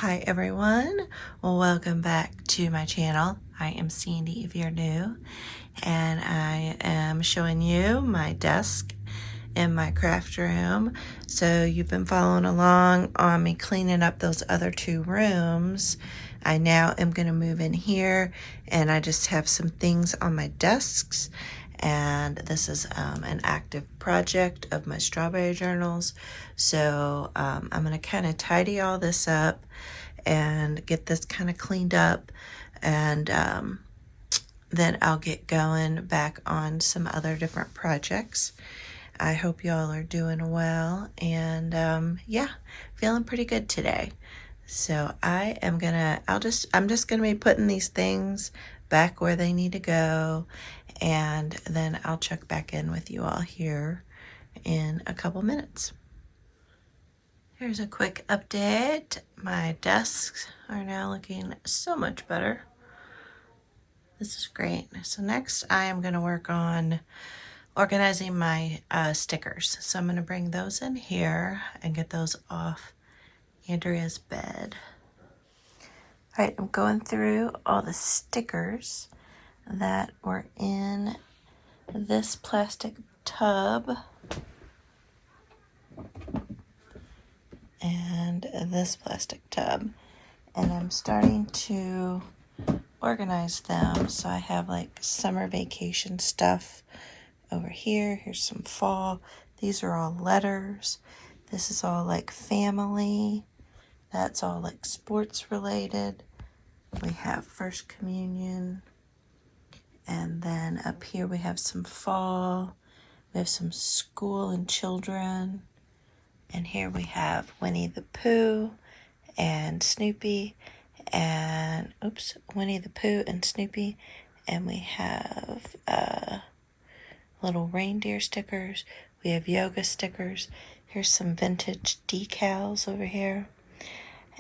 Hi everyone, welcome back to my channel. I am Sandy if you're new, and I am showing you my desk in my craft room. So you've been following along on me cleaning up those other two rooms. I now am going to move in here, and I just have some things on my desks. And this is an active project of my strawberry journals. So I'm going to kind of tidy all this up and get this kind of cleaned up, and then I'll get going back on some other different projects. I hope y'all are doing well, and yeah, feeling pretty good today. So I'm just gonna be putting these things back where they need to go, and then I'll check back in with you all here in a couple minutes. Here's a quick update. My desks are now looking so much better. This is great. So next I am going to work on organizing my stickers. So I'm going to bring those in here and get those off Andrea's bed. All right, I'm going through all the stickers that were in this plastic tub and this plastic tub, and I'm starting to organize them. So I have like summer vacation stuff over here. Here's some fall. These are all letters. This is all like family. That's all like sports related. We have First Communion, and then up here we have some fall. We have some school and children. And here we have Winnie the Pooh and Snoopy, and Winnie the Pooh and Snoopy, and we have little reindeer stickers. We have yoga stickers. Here's some vintage decals over here.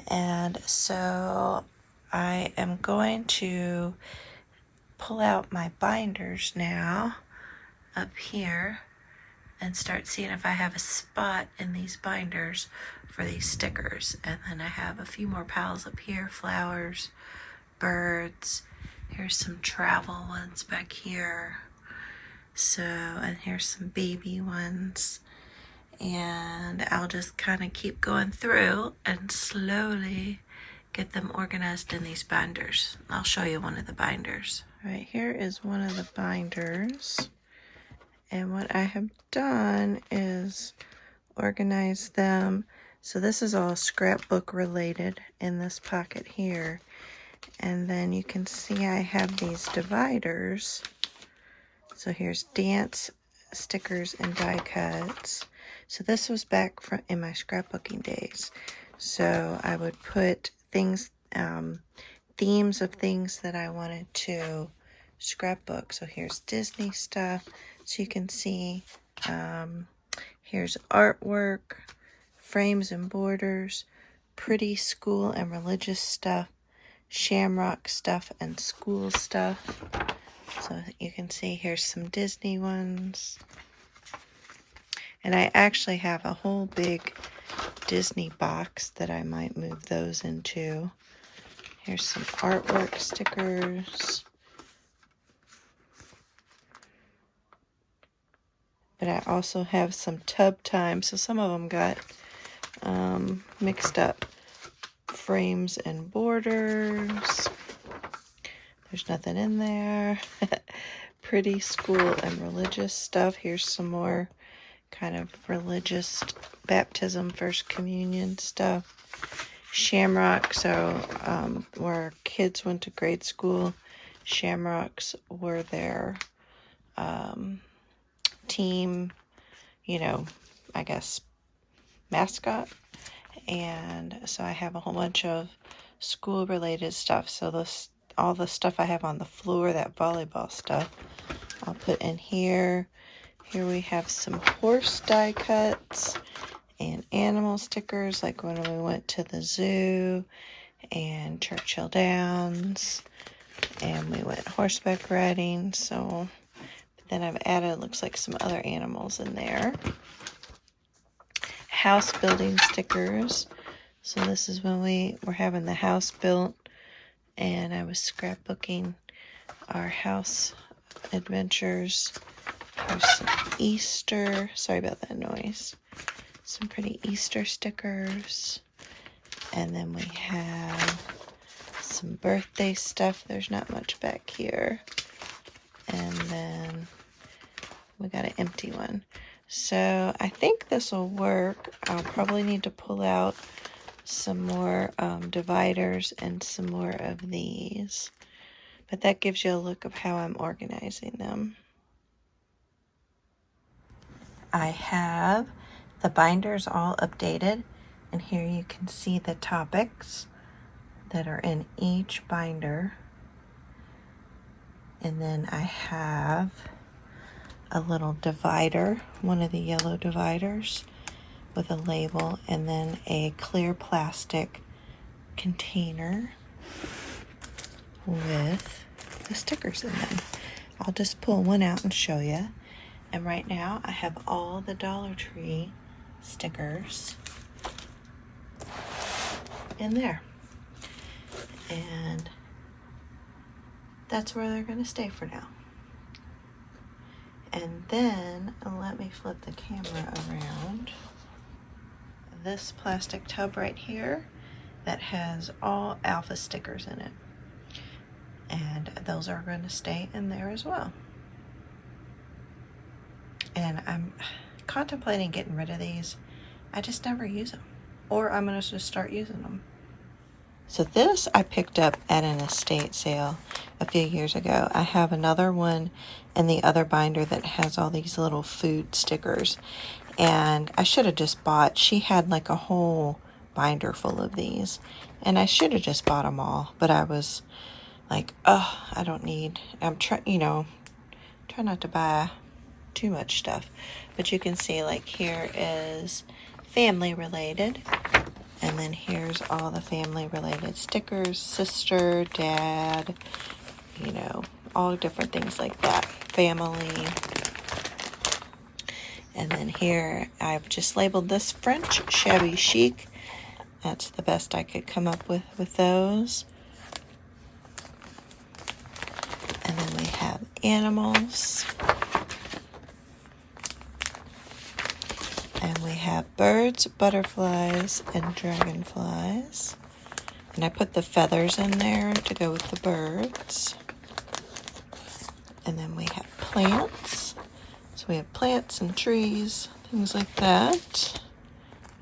And so I am going to pull out my binders now up here and start seeing if I have a spot in these binders for these stickers. And then I have a few more piles up here, flowers, birds. Here's some travel ones back here. So, and here's some baby ones. And I'll just kind of keep going through and slowly get them organized in these binders. I'll show you one of the binders. All right, here is one of the binders. And what I have done is organize them. So this is all scrapbook related in this pocket here. And then you can see I have these dividers. So here's dance stickers and die cuts. So this was back from in my scrapbooking days. So I would put things, themes of things that I wanted to scrapbook. So here's Disney stuff. So you can see here's artwork, frames and borders, pretty school and religious stuff, shamrock stuff and school stuff. So you can see here's some Disney ones. And I actually have a whole big Disney box that I might move those into. Here's some artwork stickers. But I also have some tub time, so some of them got mixed up. Frames and borders. There's nothing in there. Pretty school and religious stuff. Here's some more kind of religious baptism, First Communion stuff. Shamrock, so where kids went to grade school, shamrocks were their team, I guess, mascot. And so I have a whole bunch of school related stuff. So all the stuff I have on the floor, that volleyball stuff, I'll put in here. Here we have some horse die cuts and animal stickers, like when we went to the zoo and Churchill Downs, and we went horseback riding. So then I've added, looks like, some other animals in there. House building stickers. So this is when we were having the house built, and I was scrapbooking our house adventures. Here's some Easter, sorry about that noise. Some pretty Easter stickers. And then we have some birthday stuff. There's not much back here. And then we got an empty one. So I think this will work. I'll probably need to pull out some more dividers and some more of these. But that gives you a look of how I'm organizing them. I have the binders all updated, and here you can see the topics that are in each binder. And then I have a little divider, one of the yellow dividers with a label, and then a clear plastic container with the stickers in them. I'll just pull one out and show you. And right now I have all the Dollar Tree stickers in there. And that's where they're going to stay for now. And then, let me flip the camera around. This plastic tub right here that has all alpha stickers in it. And those are going to stay in there as well. And I'm contemplating getting rid of these. I just never use them. Or I'm going to just start using them. So this I picked up at an estate sale a few years ago. I have another one in the other binder that has all these little food stickers. And I should have just bought, she had like a whole binder full of these. And I should have just bought them all. But I was like, oh, I don't need, I'm trying, try not to buy too much stuff. But you can see like here is family related. And then here's all the family related stickers, sister, dad, all different things like that, family. And then here I've just labeled this French shabby chic. That's the best I could come up with those. And then we have animals. And we have birds, butterflies, and dragonflies. And I put the feathers in there to go with the birds. And then we have plants. So we have plants and trees, things like that.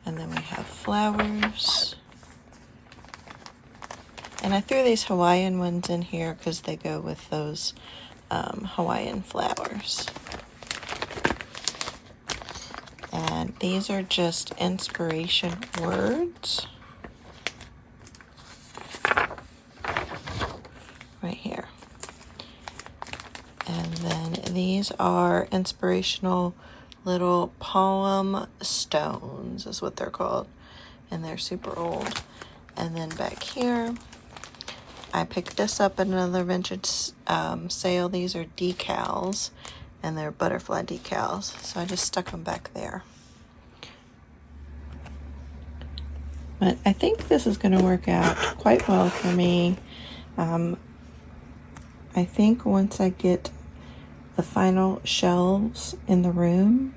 And then we have flowers. And I threw these Hawaiian ones in here because they go with those Hawaiian flowers. And these are just inspiration words. Right here. And then these are inspirational little poem stones is what they're called. And they're super old. And then back here, I picked this up at another vintage sale. These are decals. And they're butterfly decals. So I just stuck them back there. But I think this is going to work out quite well for me. I think once I get the final shelves in the room,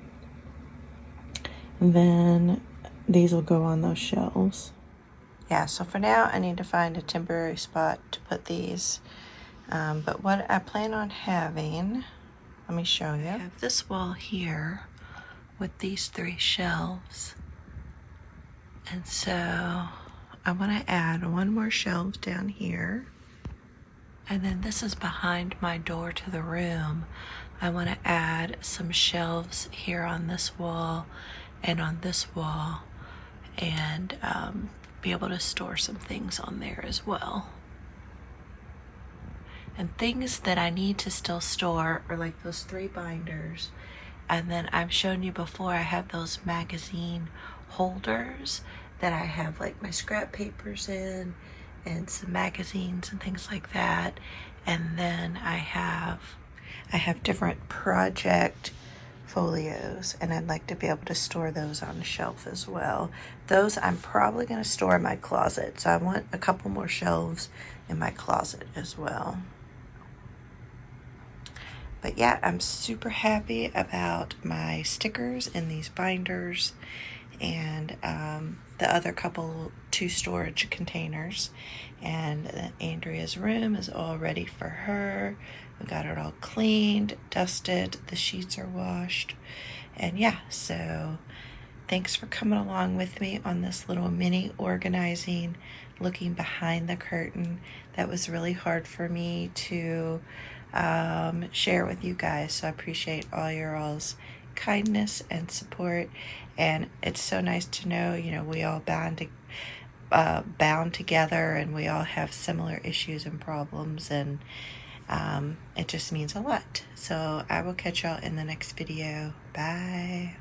then these will go on those shelves. Yeah, so for now I need to find a temporary spot to put these. But what I plan on having, let me show you. I have this wall here with these 3 shelves. And so I want to add one more shelf down here. And then this is behind my door to the room. I want to add some shelves here on this wall and on this wall, and be able to store some things on there as well. And things that I need to still store are like those 3 binders. And then I've shown you before, I have those magazine holders that I have like my scrap papers in and some magazines and things like that. And then I have different project folios, and I'd like to be able to store those on the shelf as well. Those I'm probably going to store in my closet, so I want a couple more shelves in my closet as well. But yeah, I'm super happy about my stickers in these binders and the other two storage containers. And Andrea's room is all ready for her. We got it all cleaned, dusted, the sheets are washed. And yeah, so thanks for coming along with me on this little mini organizing, looking behind the curtain. That was really hard for me to share with you guys, so I appreciate all your all's kindness and support. And it's so nice to know, we all bound together, and we all have similar issues and problems, and it just means a lot. So I will catch y'all in the next video. Bye.